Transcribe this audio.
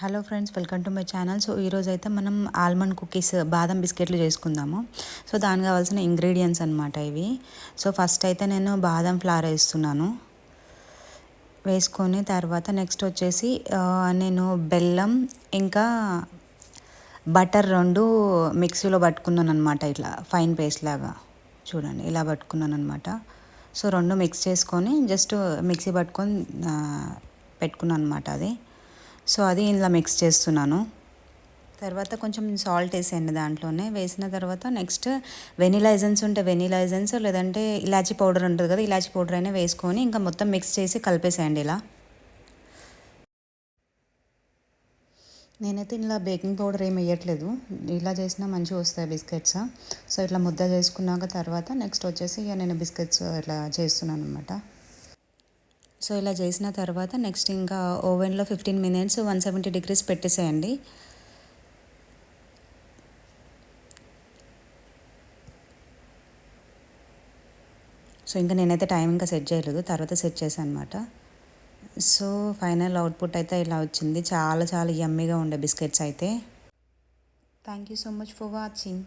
Hello friends, welcome to my channel. So ఈరోజు అయితే మనం ఆల్మండ్ కుకీస్ బాదం బిస్కెట్లు చేసుకుందాము. సో దానికి కావాల్సిన ఇంగ్రీడియంట్స్ అనమాట ఇవి. సో ఫస్ట్ అయితే నేను బాదం ఫ్లవర్ వేసుకొని తర్వాత నెక్స్ట్ వచ్చేసి నేను బెల్లం ఇంకా బటర్ రెండు మిక్సీలో పట్టుకున్నాను అనమాట. ఇట్లా ఫైన్ పేస్ట్ లాగా చూడండి, ఇలా పట్టుకున్నాను అనమాట. సో రెండు మిక్స్ చేసుకొని జస్ట్ మిక్సీ పట్టుకొని పెట్టుకున్నాను అనమాట అది. సో అది ఇలా మిక్స్ చేస్తున్నాను. తర్వాత కొంచెం సాల్ట్ వేసేయండి దాంట్లోనే. వేసిన తర్వాత నెక్స్ట్ వెనీలా ఎసెన్స్ ఉంటే వెనీలా ఎసెన్స్, లేదంటే ఇలాచీ పౌడర్ ఉంటుంది కదా, ఇలాచీ పౌడర్ అయినా వేసుకొని ఇంకా మొత్తం మిక్స్ చేసి కలిపేసేయండి ఇలా. నేనైతే ఇలా బేకింగ్ పౌడర్ ఏమి వేయట్లేదు, ఇలా చేసినా మంచిగా వస్తాయి బిస్కెట్స్. సో ఇట్లా ముద్ద చేసుకున్నాక తర్వాత నెక్స్ట్ వచ్చేసి ఇక నేను బిస్కెట్స్ ఇట్లా చేస్తున్నాను అనమాట. సో ఇలా చేసిన తర్వాత నెక్స్ట్ ఇంకా ఓవెన్లో 15 minutes 170 degrees పెట్టేసేయండి. సో ఇంకా నేనైతే టైం ఇంకా సెట్ చేయలేదు, తర్వాత సెట్ చేశాను అనమాట. సో ఫైనల్ అవుట్పుట్ అయితే ఇలా వచ్చింది. చాలా చాలా యమ్మీగా ఉండే బిస్కెట్స్ అయితే. Thank you so much for watching.